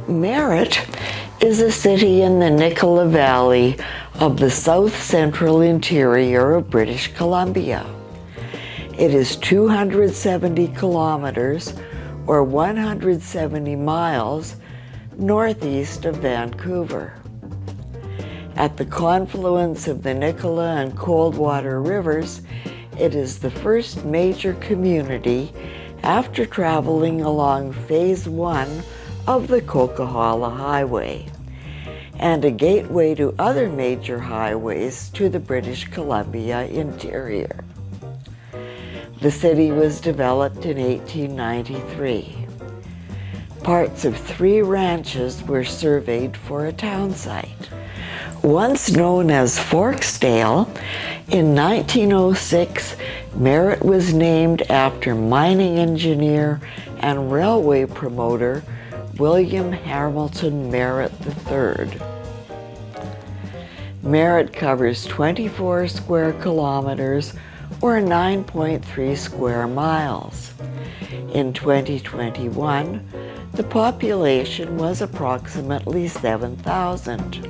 Merritt is a city in the Nicola Valley of the south-central interior of British Columbia. It is 270 kilometers or 170 miles northeast of Vancouver. At the confluence of the Nicola and Coldwater rivers, it is the first major community after traveling along Phase 1 of the Coquihalla Highway, and a gateway to other major highways to the British Columbia interior. The city was developed in 1893. Parts of 3 ranches were surveyed for a townsite. Once known as Forksdale, in 1906, Merritt was named after mining engineer and railway promoter Wm Hamilton Merritt III. Merritt covers 24 square kilometers or 9.3 square miles. In 2021, the population was approximately 7,000.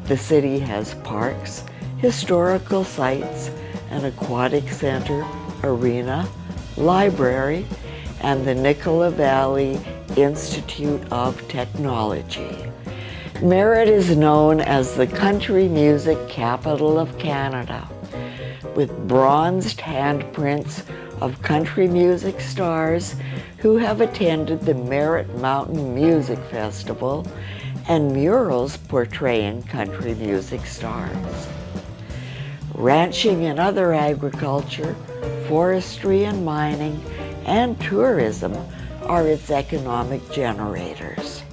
The city has parks, historical sites, an aquatic center, arena, library, and the Nicola Valley Institute of Technology. Merritt is known as the country music capital of Canada, with bronzed handprints of country music stars who have attended the Merritt Mountain Music Festival and murals portraying country music stars. Ranching and other agriculture, forestry and mining, and tourism are its economic generators.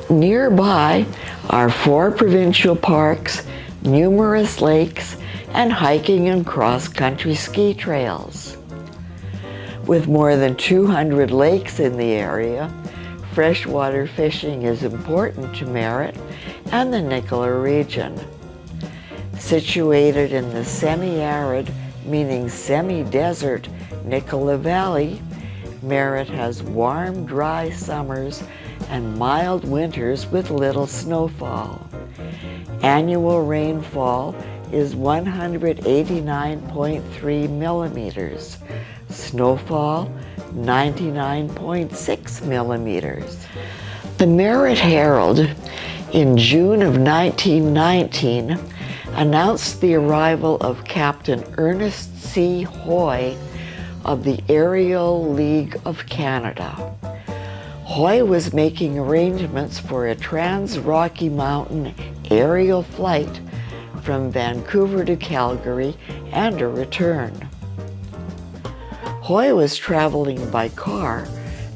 Nearby are 4 provincial parks, numerous lakes, and hiking and cross-country ski trails. With more than 200 lakes in the area, freshwater fishing is important to Merritt and the Nicola region. Situated in the semi-arid, meaning semi-desert, Nicola Valley, Merritt has warm, dry summers and mild winters with little snowfall. Annual rainfall is 189.3 millimeters. Snowfall, 99.6 millimeters. The Merritt Herald, in June of 1919, announced the arrival of Captain Ernest C of the Aerial League of Canada. Hwy was making arrangements for a trans-Rocky Mountain aerial flight from Vancouver to Calgary and a return. Hwy was traveling by car,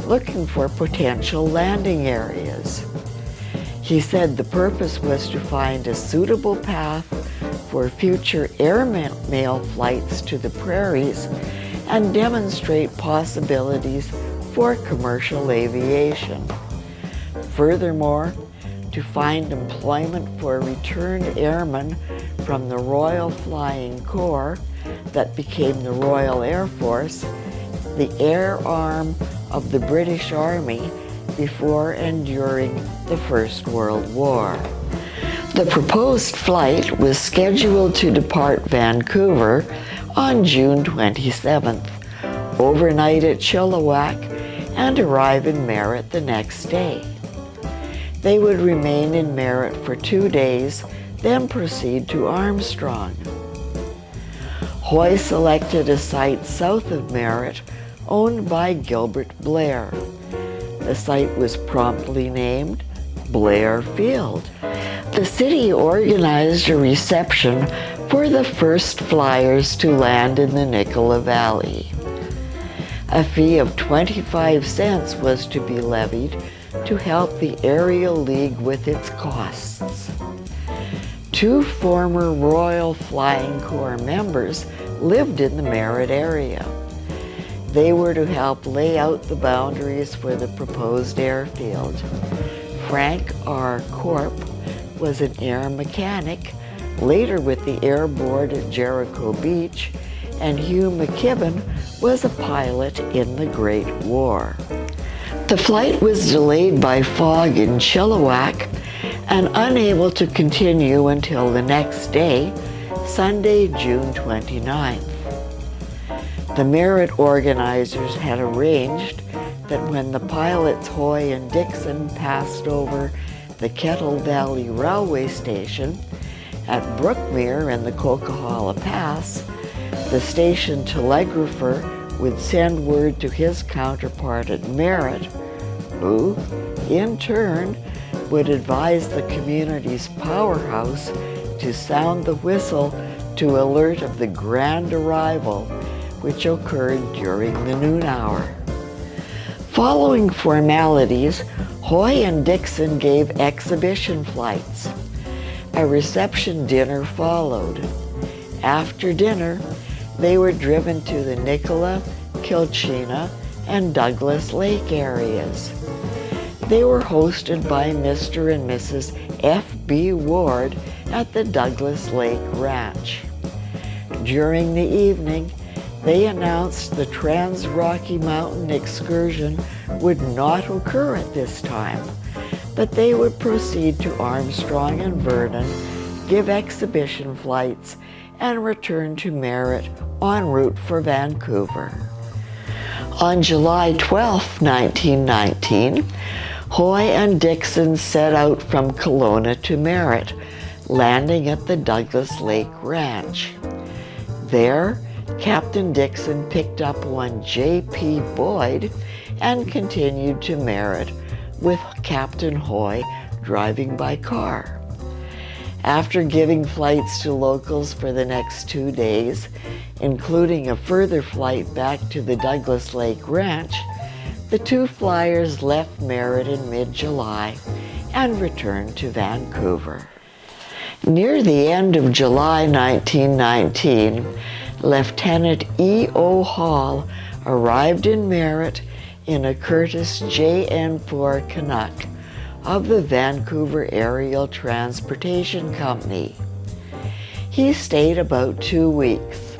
looking for potential landing areas. He said the purpose was to find a suitable path for future airmail flights to the prairies and demonstrate possibilities for commercial aviation. Furthermore, to find employment for returned airmen from the Royal Flying Corps that became the Royal Air Force, the air arm of the British Army before and during the First World War. The proposed flight was scheduled to depart Vancouver on June 27th, overnight at Chilliwack, and arrive in Merritt the next day. They would remain in Merritt for 2 days, then proceed to Armstrong. Hwy selected a site south of Merritt, owned by Gilbert Blair. The site was promptly named Blair Field. The city organized a reception for the first flyers to land in the Nicola Valley. A fee of 25 cents was to be levied to help the Aerial League with its costs. 2 former Royal Flying Corps members lived in the Merritt area. They were to help lay out the boundaries for the proposed airfield. Frank R. Corp was an air mechanic, later with the Air Board at Jericho Beach, and Hugh McKibben was a pilot in the Great War. The flight was delayed by fog in Chilliwack and unable to continue until the next day, Sunday, June 29th. The Merritt organizers had arranged that when the pilots Hwy and Dixon passed over the Kettle Valley Railway Station at Brookmere in the Coquihalla Pass, the station telegrapher would send word to his counterpart at Merritt, who, in turn, would advise the community's powerhouse to sound the whistle to alert of the grand arrival, which occurred during the noon hour. Following formalities, Hwy and Dixon gave exhibition flights. A reception dinner followed. After dinner, they were driven to the Nicola, Kilchina, and Douglas Lake areas. They were hosted by Mr. and Mrs. F.B. Ward at the Douglas Lake Ranch. During the evening, they announced the Trans-Rocky Mountain excursion would not occur at this time, but they would proceed to Armstrong and Vernon, give exhibition flights, and return to Merritt en route for Vancouver. On July 12, 1919, Hwy and Dixon set out from Kelowna to Merritt, landing at the Douglas Lake Ranch. There, Captain Dixon picked up one J.P. Boyd and continued to Merritt, with Captain Hwy driving by car. After giving flights to locals for the next 2 days, including a further flight back to the Douglas Lake Ranch, the two flyers left Merritt in mid-July and returned to Vancouver. Near the end of July 1919, Lieutenant E.O. Hall arrived in Merritt in a Curtiss JN4 Canuck of the Vancouver Aerial Transportation Company. He stayed about 2 weeks.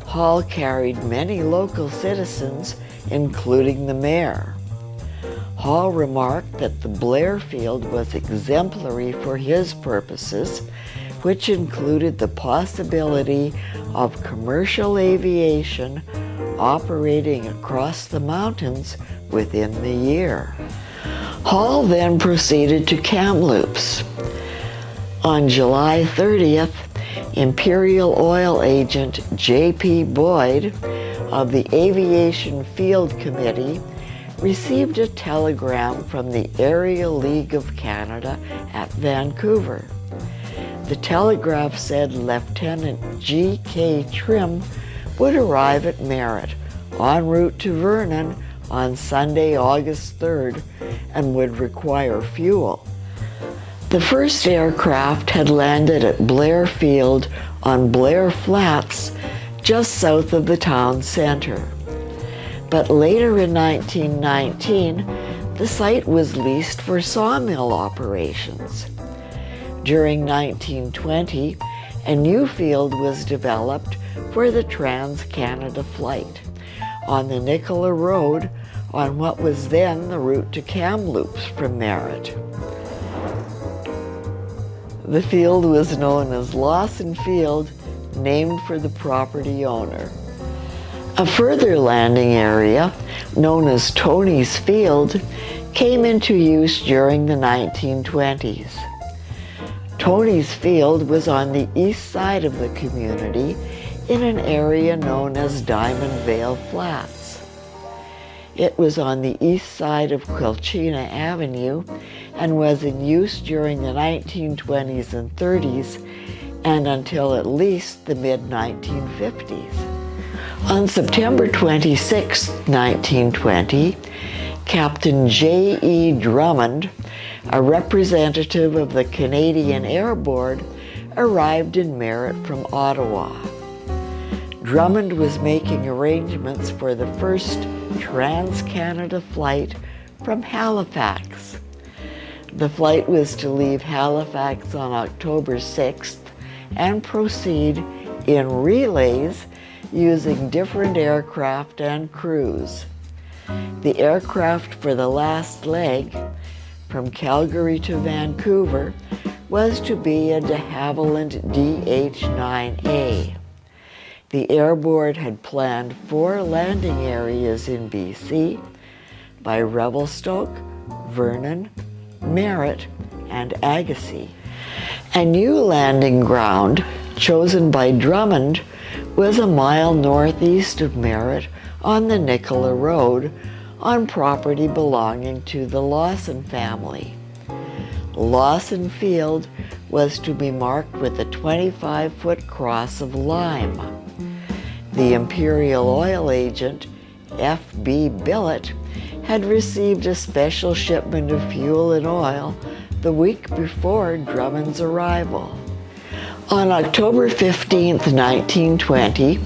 Hall carried many local citizens, including the mayor. Hall remarked that the Blairfield was exemplary for his purposes, which included the possibility of commercial aviation operating across the mountains within the year. Hall then proceeded to Kamloops. On July 30th, Imperial Oil agent J.P. Boyd of the Aviation Field Committee received a telegram from the Aerial League of Canada at Vancouver. The telegraph said Lieutenant G.K. Trim would arrive at Merritt en route to Vernon on Sunday, August 3rd, and would require fuel. The first aircraft had landed at Blair Field on Blair Flats, just south of the town center. But later in 1919, the site was leased for sawmill operations. During 1920, a new field was developed for the Trans-Canada flight on the Nicola Road on what was then the route to Kamloops from Merritt. The field was known as Lawson Field, named for the property owner. A further landing area, known as Tony's Field, came into use during the 1920s. Tony's Field was on the east side of the community in an area known as Diamond Vale Flats. It was on the east side of Quilchena Avenue and was in use during the 1920s and 30s and until at least the mid-1950s. On September 26, 1920, Captain J.E. Drummond, a representative of the Canadian Air Board, arrived in Merritt from Ottawa. Drummond was making arrangements for the first Trans-Canada flight from Halifax. The flight was to leave Halifax on October 6th and proceed in relays using different aircraft and crews. The aircraft for the last leg, from Calgary to Vancouver, was to be a de Havilland DH-9A. The Air Board had planned 4 landing areas in BC by Revelstoke, Vernon, Merritt, and Agassiz. A new landing ground, chosen by Drummond, was a mile northeast of Merritt on the Nicola Road, on property belonging to the Lawson family. Lawson Field was to be marked with a 25-foot cross of lime. The Imperial Oil agent, F.B. Billett, had received a special shipment of fuel and oil the week before Drummond's arrival. On October 15, 1920,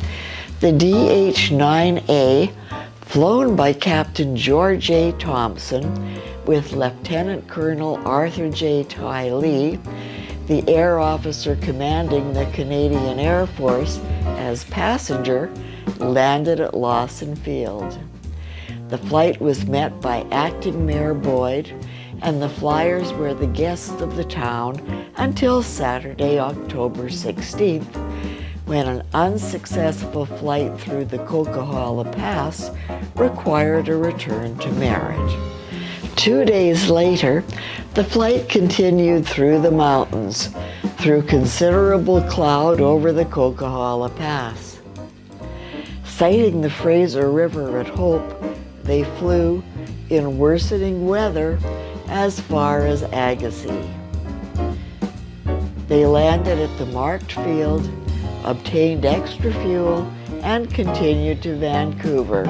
the DH-9A, flown by Captain George A. Thompson with Lieutenant Colonel Arthur J. Lee, the air officer commanding the Canadian Air Force, as passenger, landed at Lawson Field. The flight was met by Acting Mayor Boyd, and the flyers were the guests of the town until Saturday, October 16th, when an unsuccessful flight through the Coquihalla Pass required a return to Merritt. 2 days later, the flight continued through the mountains, through considerable cloud over the Coquihalla Pass. Sighting the Fraser River at Hope, they flew, in worsening weather, as far as Agassiz. They landed at the marked field, obtained extra fuel, and continued to Vancouver,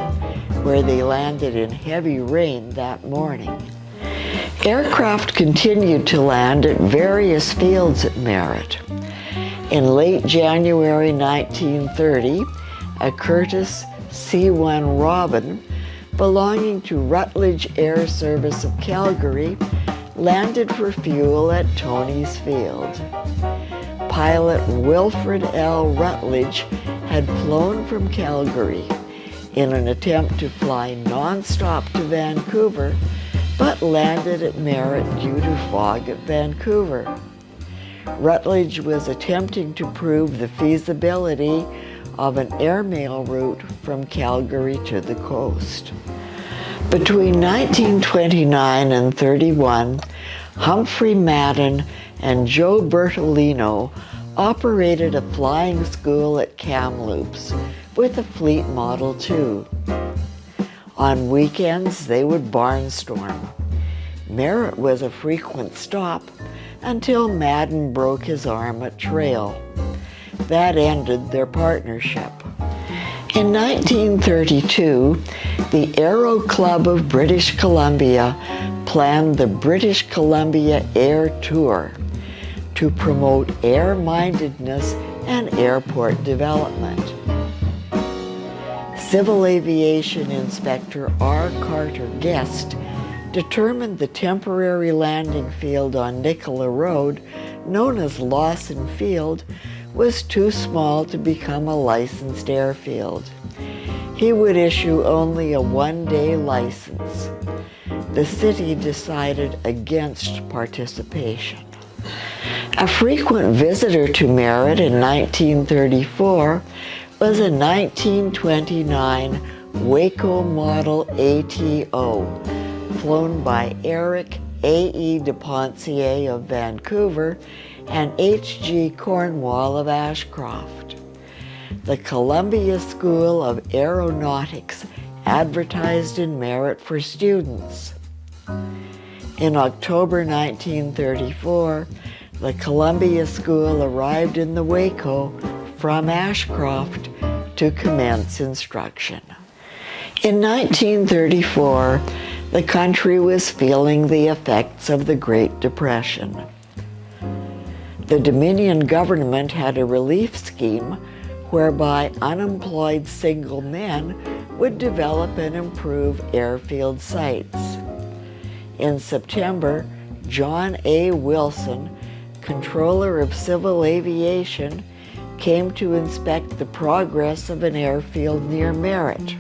where they landed in heavy rain that morning. Aircraft continued to land at various fields at Merritt. In late January 1930, a Curtiss C-1 Robin, belonging to Rutledge Air Service of Calgary, landed for fuel at Tony's Field. Pilot Wilfred L. Rutledge had flown from Calgary in an attempt to fly non-stop to Vancouver, but landed at Merritt due to fog at Vancouver. Rutledge was attempting to prove the feasibility of an airmail route from Calgary to the coast. Between 1929 and 31, Humphrey Madden and Joe Bertolino operated a flying school at Kamloops with a Fleet Model 2. On weekends, they would barnstorm. Merritt was a frequent stop until Madden broke his arm at trail. That ended their partnership. In 1932, the Aero Club of British Columbia planned the British Columbia Air Tour to promote air-mindedness and airport development. Civil Aviation Inspector R. Carter Guest determined the temporary landing field on Nicola Road, known as Lawson Field, was too small to become a licensed airfield. He would issue only a one-day license. The city decided against participation. A frequent visitor to Merritt in 1934 was a 1929 Waco Model ATO, flown by Eric A.E. DePontier of Vancouver and H.G. Cornwall of Ashcroft. The Columbia School of Aeronautics advertised in Merritt for students. In October 1934, the Columbia School arrived in the Waco from Ashcroft to commence instruction. In 1934, the country was feeling the effects of the Great Depression. The Dominion government had a relief scheme whereby unemployed single men would develop and improve airfield sites. In September, John A. Wilson, Controller of Civil Aviation, came to inspect the progress of an airfield near Merritt.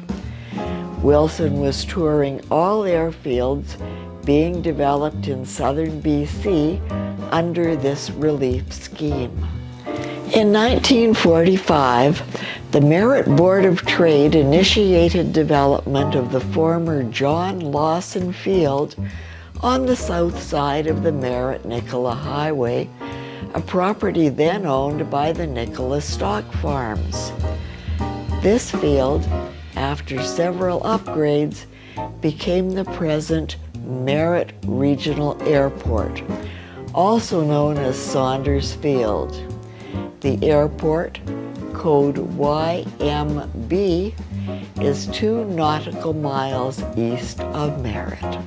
Wilson was touring all airfields being developed in southern BC under this relief scheme. In 1945, the Merritt Board of Trade initiated development of the former John Lawson Field on the south side of the Merritt-Nicola Highway, a property then owned by the Nicola Stock Farms. This field, after several upgrades, became the present Merritt Regional Airport, also known as Saunders Field. The airport, code YMB, is 2 nautical miles east of Merritt.